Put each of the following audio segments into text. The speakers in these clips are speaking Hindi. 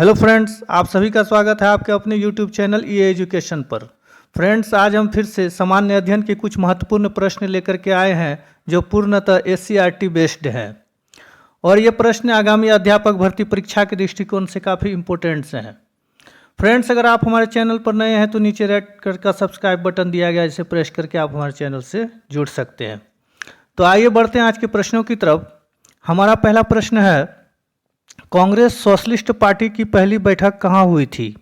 हेलो फ्रेंड्स, आप सभी का स्वागत है आपके अपने यूट्यूब चैनल ई एजुकेशन पर। फ्रेंड्स, आज हम फिर से सामान्य अध्ययन के कुछ महत्वपूर्ण प्रश्न लेकर के आए हैं जो पूर्णतः एससीईआरटी बेस्ड हैं और ये प्रश्न आगामी अध्यापक भर्ती परीक्षा के दृष्टिकोण से काफ़ी इंपॉर्टेंट से हैं। फ्रेंड्स, अगर आप हमारे चैनल पर नए हैं तो नीचे रेड कलर का सब्सक्राइब बटन दिया गया है, जिसे प्रेस करके आप हमारे चैनल से जुड़ सकते हैं। तो आइए बढ़ते हैं आज के प्रश्नों की तरफ। हमारा पहला प्रश्न है, कांग्रेस सोशलिस्ट पार्टी की पहली बैठक कहां हुई थी?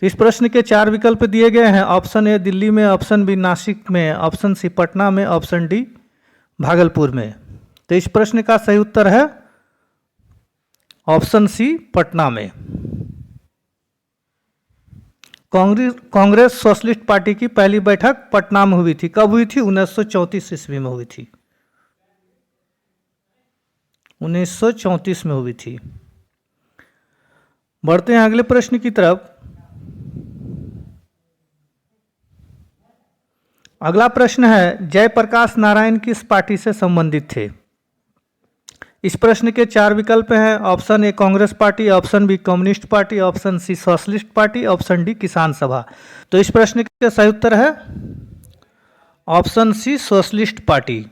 तो इस प्रश्न के 4 विकल्प दिए गए हैं। ऑप्शन ए दिल्ली में, ऑप्शन बी नासिक में, ऑप्शन सी पटना में, ऑप्शन डी भागलपुर में। तो इस प्रश्न का सही उत्तर है ऑप्शन सी पटना में। कांग्रेस सोशलिस्ट पार्टी की पहली बैठक पटना में हुई थी। कब हुई थी? 1934 ईस्वी में हुई थी। 1934 में हुई थी। बढ़ते हैं अगले प्रश्न की तरफ। अगला प्रश्न है, जयप्रकाश नारायण किस पार्टी से संबंधित थे? इस प्रश्न के 4 विकल्प हैं। Option A Congress party, option B communist party, option C socialist party, option D Kisan Sabha. तो इस प्रश्न का सही उत्तर है option C socialist party.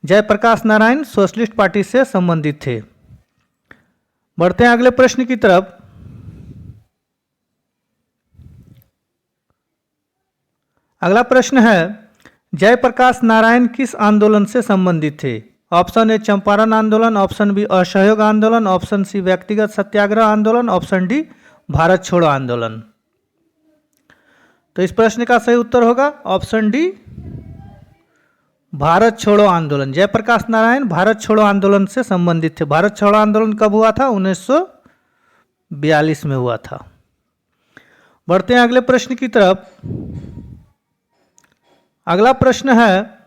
Jayaprakash Narayan socialist party से संबंधित थे। बढ़ते हैं अगले प्रश्न की तरफ। अगला प्रश्न है, जयप्रकाश नारायण किस आंदोलन से संबंधित थे? ऑप्शन ए चंपारण आंदोलन, ऑप्शन बी असहयोग आंदोलन, ऑप्शन सी व्यक्तिगत सत्याग्रह आंदोलन, ऑप्शन डी भारत छोड़ो आंदोलन। तो इस प्रश्न का सही उत्तर होगा ऑप्शन डी भारत छोड़ो आंदोलन। जयप्रकाश नारायण भारत छोड़ो आंदोलन से संबंधित थे। भारत छोड़ो आंदोलन कब हुआ था? 1942 में हुआ था। बढ़ते हैं अगले प्रश्न की तरफ। अगला प्रश्न है,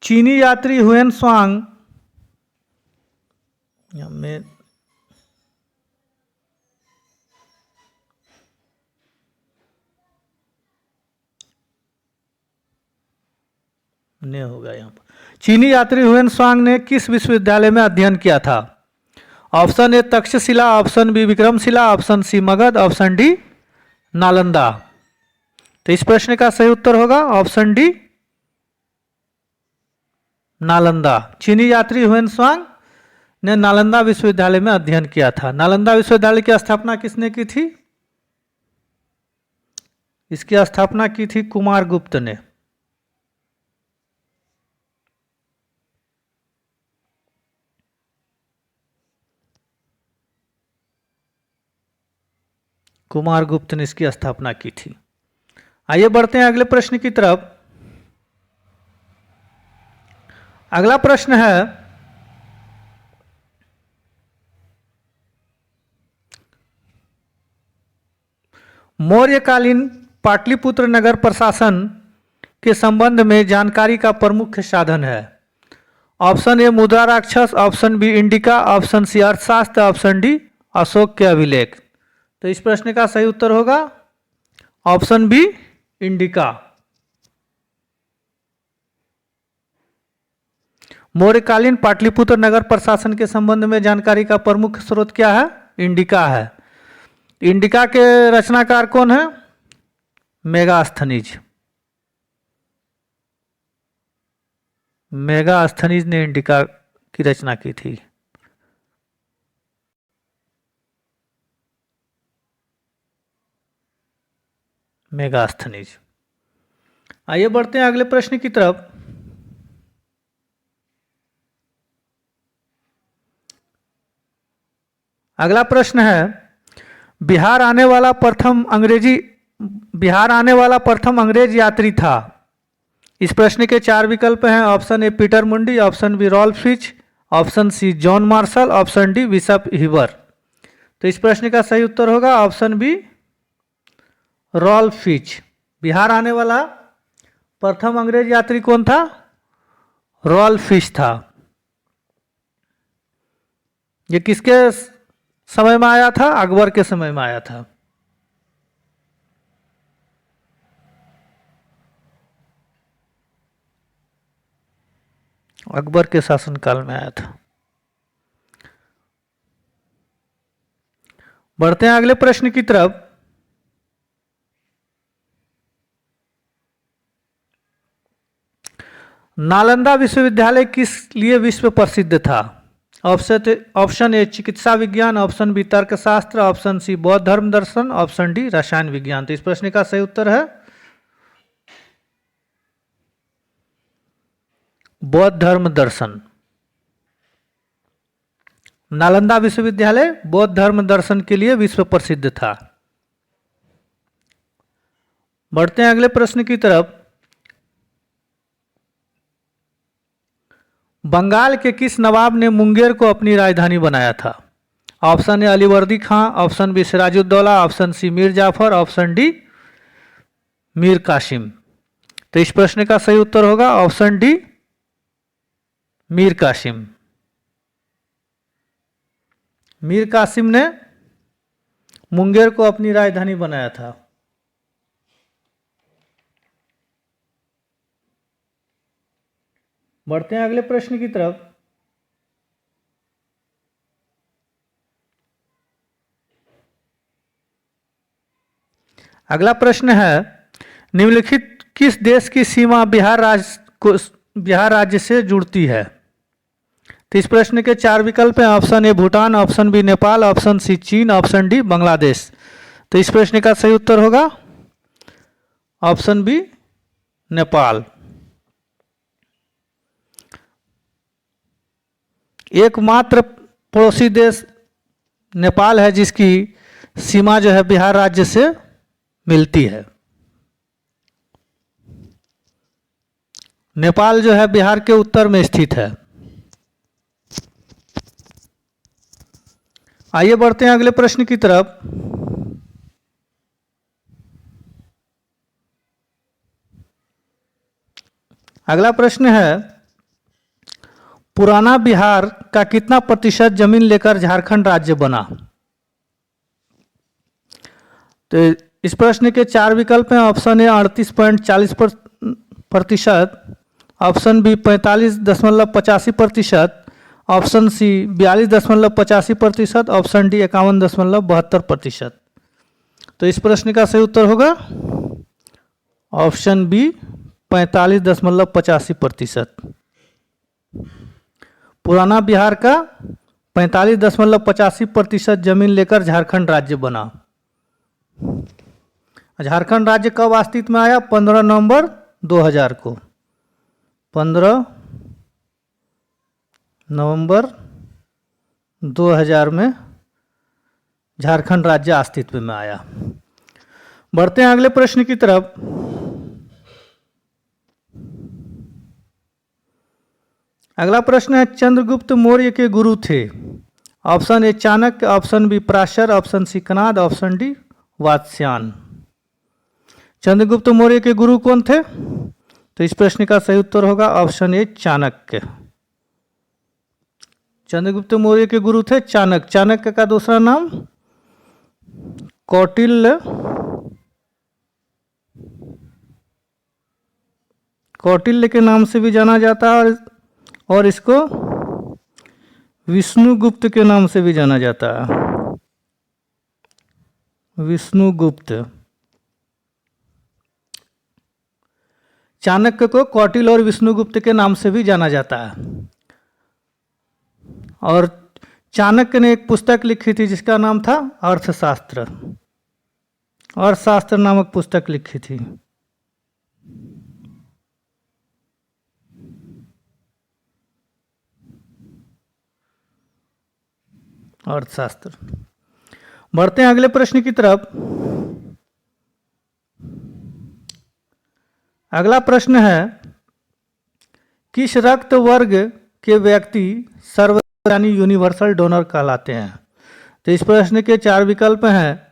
चीनी यात्री हुएन त्सांग में नहीं होगा यहाँ पर। चीनी यात्री हुएन त्सांग ने किस विश्वविद्यालय में अध्ययन किया था? Option A Takshashila, option B Vikramashila, option C Magadh, option D Nalanda. तो इस प्रश्न का सही उत्तर होगा ऑप्शन डी नालंदा। चीनी यात्री हुएन त्सांग ने नालंदा विश्वविद्यालय में अध्ययन किया था। नालंदा विश्वविद्यालय की स्थापना किसने की थी? इसकी स्थापना की थी कुमारगुप्त ने। कुमारगुप्त ने इसकी स्थापना की थी। आइए बढ़ते हैं अगले प्रश्न की तरफ। अगला प्रश्न है, मौर्यकालीन पाटलिपुत्र नगर प्रशासन के संबंध में जानकारी का प्रमुख साधन है। Option A Mudrarakshasa, option B Indica, option C Arthashastra, option D Ashok के अभिलेख। तो इस प्रश्न का सही उत्तर होगा ऑप्शन बी इंडिका। मौर्यकालीन पाटलिपुत्र नगर प्रशासन के संबंध में जानकारी का प्रमुख स्रोत क्या है? इंडिका है। इंडिका के रचनाकार कौन है? मेगास्थनीज। मेगास्थनीज ने इंडिका की रचना की थी। मेगास्थनीज। आइए बढ़ते हैं अगले प्रश्न की तरफ। अगला प्रश्न है, बिहार आने वाला प्रथम अंग्रेज यात्री था। इस प्रश्न के 4 विकल्प हैं। Option A Peter Mundy, option B Ralph Fitch, option C John Marshall, option D Bishop Heber. तो इस प्रश्न का सही उत्तर होगा option B Ralph Fitch. Bihar आने वाला प्रथम अंग्रेज यात्री कौन था? रॉल्फ फिच था। ये किसके समय में आया था? अकबर के समय में आया था। अकबर के शासनकाल में आया था। बढ़ते हैं अगले प्रश्न की तरफ। नालंदा विश्वविद्यालय किस लिए विश्व प्रसिद्ध था? ऑप्शन ए चिकित्सा विज्ञान, ऑप्शन बी तर्कशास्त्र, ऑप्शन सी बौद्ध धर्म दर्शन, ऑप्शन डी रसायन विज्ञान। तो इस प्रश्न का सही उत्तर है बौद्ध धर्म दर्शन। नालंदा विश्वविद्यालय बौद्ध धर्म दर्शन के लिए विश्व प्रसिद्ध था। बढ़ते हैं अगले प्रश्न की तरफ। बंगाल के किस नवाब ने मुंगेर को अपनी राजधानी बनाया था? Option A Alivardi Khan, option B Sirajuddaulah, option C Mir Jafar, option D Mir Qasim. तो इस प्रश्न का सही उत्तर होगा ऑप्शन डी मीर कासिम। मीर कासिम ने मुंगेर को अपनी राजधानी बनाया था। बढ़ते हैं अगले प्रश्न की तरफ। अगला प्रश्न है, निम्नलिखित किस देश की सीमा बिहार राज्य से जुड़ती है? तो इस प्रश्न के 4 विकल्प हैं। Option A Bhutan, option B Nepal, option C चीन, ऑप्शन डी बांग्लादेश। तो इस प्रश्न का सही उत्तर होगा ऑप्शन बी नेपाल। एकमात्र पड़ोसी देश नेपाल है जिसकी सीमा जो है बिहार राज्य से मिलती है। नेपाल जो है बिहार के उत्तर में स्थित है। आइए बढ़ते हैं अगले प्रश्न की तरफ। अगला प्रश्न है, पुराना बिहार का कितना प्रतिशत जमीन लेकर झारखंड राज्य बना? तो इस प्रश्न के 4 विकल्प हैं। Option A 38.40%, option B 45.85%, option C 42.85%, option D 51.72%। तो इस प्रश्न का सही उत्तर होगा ऑप्शन बी 45.85%। पुराना बिहार का 45.85% जमीन लेकर झारखंड राज्य बना। झारखंड राज्य कब अस्तित्व में आया? 15 नवंबर 2000 को। 15 नवंबर 2000 में झारखंड राज्य अस्तित्व में आया। बढ़ते हैं अगले प्रश्न की तरफ। अगला प्रश्न है, चंद्रगुप्त मौर्य के गुरु थे? Option A Chanakya, option B Parashar, option C Kanad, option D Vatsyayan. Chandragupta Maurya के गुरु कौन थे? तो इस प्रश्न का सही उत्तर होगा ऑप्शन ए चाणक्य। चंद्रगुप्त मौर्य के गुरु थे चाणक्य। चाणक्य का दूसरा नाम कौटिल्य, कौटिल्य के नाम से भी जाना जाता है और इसको विष्णुगुप्त के नाम से भी जाना जाता है। विष्णुगुप्त। चाणक्य को कौटिल्य और विष्णुगुप्त के नाम से भी जाना जाता है। और चाणक्य ने एक पुस्तक लिखी थी जिसका नाम था अर्थशास्त्र। अर्थशास्त्र नामक पुस्तक लिखी थी। अर्थशास्त्र। बढ़ते हैं अगले प्रश्न की तरफ। अगला प्रश्न है, किस रक्त वर्ग के व्यक्ति सर्वोदय यानी यूनिवर्सल डोनर कहलाते हैं? तो इस प्रश्न के 4 विकल्प हैं।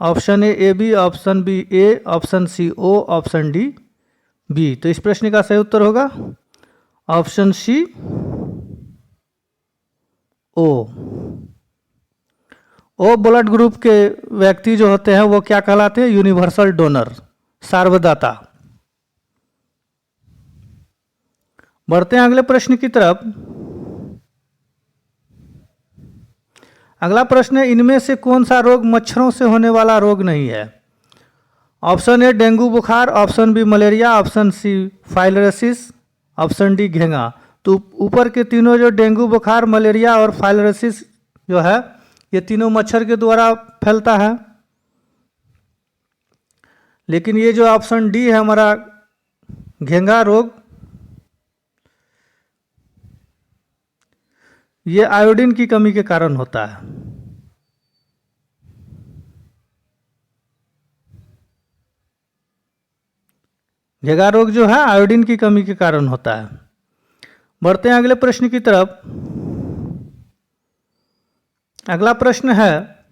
Option A B, option B A, option C O, option D B. तो इस प्रश्न का सही उत्तर होगा option C O. O blood group के व्यक्ति जो होते हैं वो क्या कहलाते हैं? यूनिवर्सल डोनर, सार्वदाता। बढ़ते हैं अगले प्रश्न की तरफ। अगला प्रश्न है, इनमें से कौन सा रोग मच्छरों से होने वाला रोग नहीं है? ऑप्शन ए डेंगू बुखार, option B malaria, option C filariasis, option D घेंगा। तो ऊपर के तीनों जो डेंगू बुखार, मलेरिया और फाइलरेसिस जो है, ये तीनों मच्छर के द्वारा फैलता है। लेकिन ये जो ऑप्शन डी है हमारा घेंगा रोग, ये आयोडीन की कमी के कारण होता है। घेंगा रोग जो है आयोडीन की कमी के कारण होता है। बढ़ते हैं अगले प्रश्न की तरफ। अगला प्रश्न है,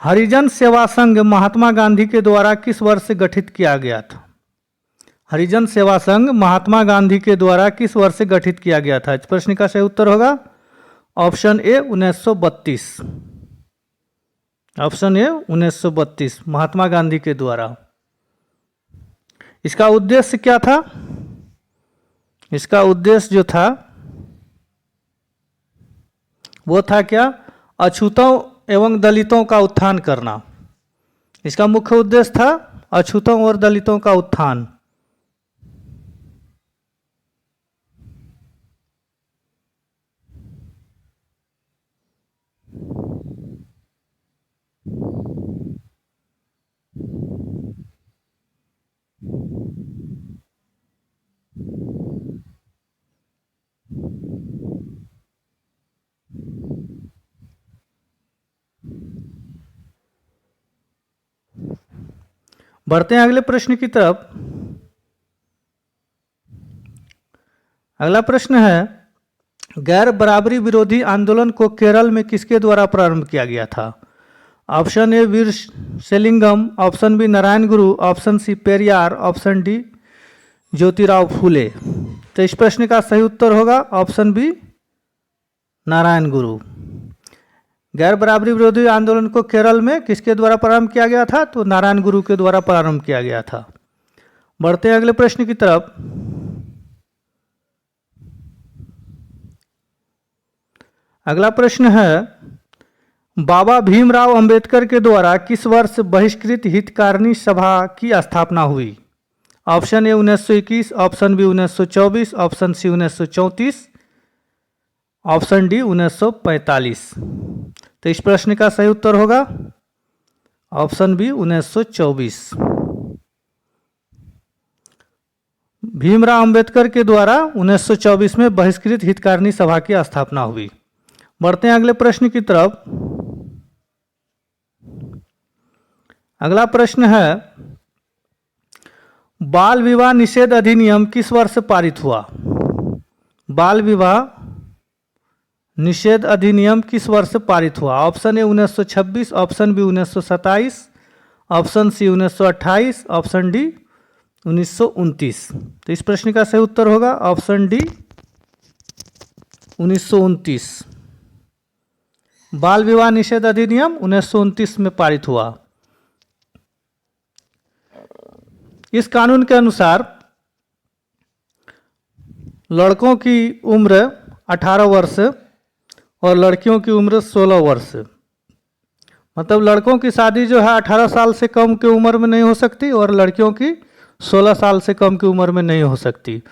हरिजन सेवा संघ महात्मा गांधी के द्वारा किस वर्ष गठित किया गया था? हरिजन सेवा संघ महात्मा गांधी के द्वारा किस वर्ष से गठित किया गया था? इस प्रश्न का सही उत्तर होगा option A 1932। Option A 1932 Mahatma Gandhi के द्वारा। इसका उद्देश्य क्या था? इसका उद्देश्य जो था वो था क्या? अछूतों एवं दलितों का उत्थान करना। इसका मुख्य उद्देश्य था अछूतों और दलितों का उत्थान। बढ़ते हैं अगले प्रश्न की तरफ। अगला प्रश्न है, गैर बराबरी विरोधी आंदोलन को केरल में किसके द्वारा प्रारंभ किया गया था? Option A Veeresalingam, option B Narayana Guru, option C Periyar, option D Jyotirao Phule. तो इस प्रश्न का सही उत्तर होगा ऑप्शन बी नारायण गुरु। गैर बराबरी विरोधी आंदोलन को केरल में किसके द्वारा प्रारंभ किया गया था? तो नारायण गुरु के द्वारा प्रारंभ किया गया था। बढ़ते हैं अगले प्रश्न की तरफ। अगला प्रश्न है, बाबा भीमराव अंबेडकर के द्वारा किस वर्ष बहिष्कृत हितकारिणी सभा की स्थापना हुई? Option A 1921, option B 1924, option C 1934, option D 1945। तो इस प्रश्न का सही उत्तर होगा ऑप्शन बी 1924। भीमराव अंबेडकर के द्वारा 1924 में बहिष्कृत हितकारिणी सभा की स्थापना हुई। बढ़ते हैं अगले प्रश्न की तरफ। अगला प्रश्न है, बाल विवाह निषेध अधिनियम किस वर्ष पारित हुआ? बाल विवाह निषेध अधिनियम किस वर्ष पारित हुआ? Option A 1926, option B 1927, option C 1928, option D 1929। तो इस प्रश्न का सही उत्तर होगा ऑप्शन डी 1929। बाल विवाह निषेध अधिनियम 1929 में पारित हुआ। इस कानून के अनुसार लड़कों की उम्र 18 वर्ष और लड़कियों की उम्र 16 वर्ष। मतलब लड़कों की शादी जो है 18 साल से कम की उम्र में नहीं हो सकती और लड़कियों की 16 साल से कम की उम्र में नहीं हो सकती।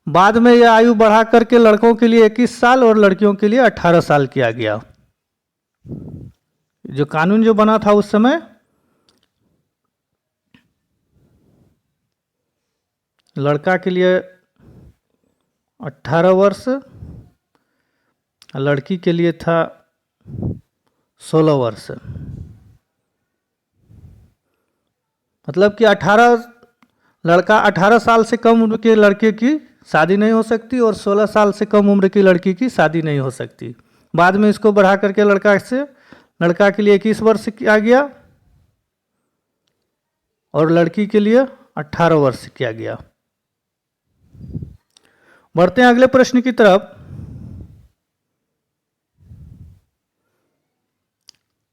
बाद में यह आयु बढ़ा करके लड़कों के लिए 21 साल और लड़कियों के लिए 18 साल किया गया। जो कानून जो बना था उस समय लड़का के लिए 18 वर्ष, लड़की के लिए था 16 वर्ष। मतलब कि 18 साल से कम उम्र के लड़के की शादी नहीं हो सकती और 16 साल से कम उम्र की लड़की की शादी नहीं हो सकती। बाद में इसको बढ़ा करके लड़का के लिए 21 वर्ष किया गया और लड़की के लिए 18 वर्ष किया गया। बढ़ते हैं अगले प्रश्न की तरफ।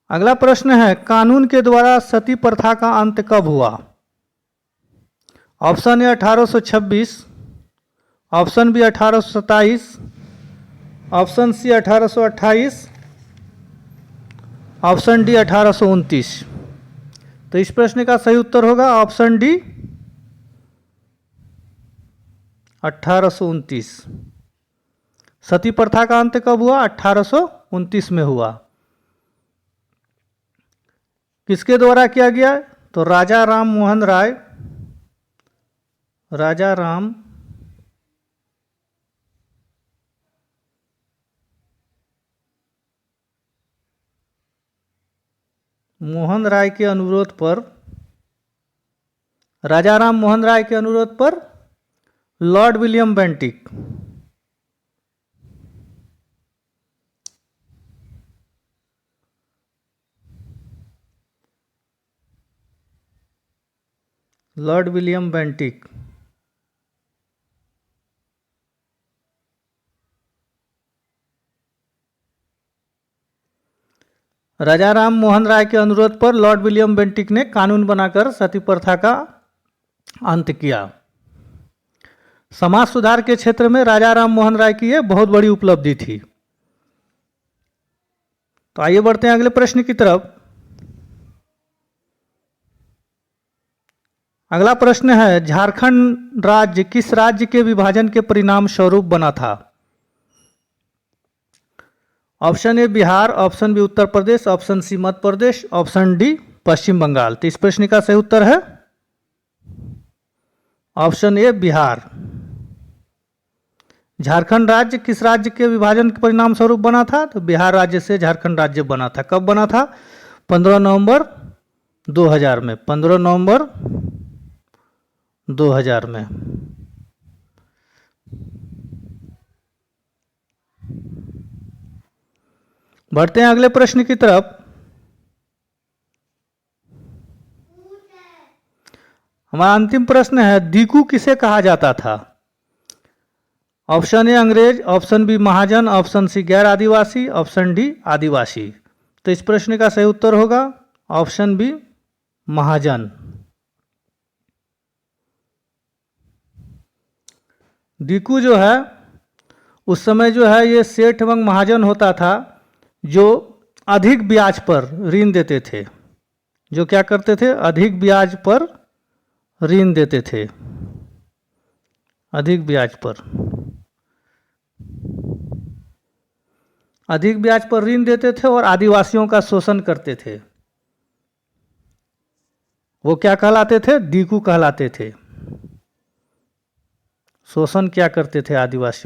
अगला प्रश्न है, कानून के द्वारा सती प्रथा का अंत कब हुआ? Option A 1826, option B 1827, option C 1828, option D 1829। तो इस प्रश्न का सही उत्तर होगा ऑप्शन डी 1829। सती प्रथा का अंत कब हुआ? 1829 में हुआ। किसके द्वारा किया गया? तो राजा राम मोहन राय, राजा राम मोहन राय के अनुरोध पर, राजा राम मोहन राय के अनुरोध पर lord William Bentinck, lord William Bentinck Raja Ram Mohan Roy के अनुरोध पर लॉर्ड विलियम बेंटिक ने कानून बनाकर सती प्रथा का अंत किया। समाज सुधार के क्षेत्र में राजा राम मोहन राय की यह बहुत बड़ी उपलब्धि थी। तो आइए बढ़ते हैं अगले प्रश्न की तरफ। अगला प्रश्न है, झारखंड राज्य किस राज्य के विभाजन के परिणाम स्वरूप बना था? Option A Bihar, option B Uttar Pradesh, option C Madhya Pradesh, option D Paschim Bengal. तो इस प्रश्न का सही उत्तर है ऑप्शन ए बिहार। झारखंड राज्य किस राज्य के विभाजन के परिणाम स्वरूप बना था? तो बिहार राज्य से झारखंड राज्य बना था। कब बना था? 15 नवंबर 2000 में, 15 नवंबर 2000 में। बढ़ते हैं अगले प्रश्न की तरफ। हमारा अंतिम प्रश्न है, दीकू किसे कहा जाता था? ऑप्शन ए अंग्रेज, ऑप्शन बी महाजन, ऑप्शन सी गैर आदिवासी, ऑप्शन डी आदिवासी। तो इस प्रश्न का सही उत्तर होगा ऑप्शन बी महाजन। दीकू जो है उस समय जो है ये सेठ एवं महाजन होता था जो अधिक ब्याज पर ऋण देते थे। जो क्या करते थे? अधिक ब्याज पर ऋण देते थे, अधिक ब्याज पर, अधिक ब्याज पर ऋण देते थे और आदिवासियों का शोषण करते थे। वो क्या कहलाते थे? दीकू कहलाते थे। शोषण क्या करते थे? आदिवासियों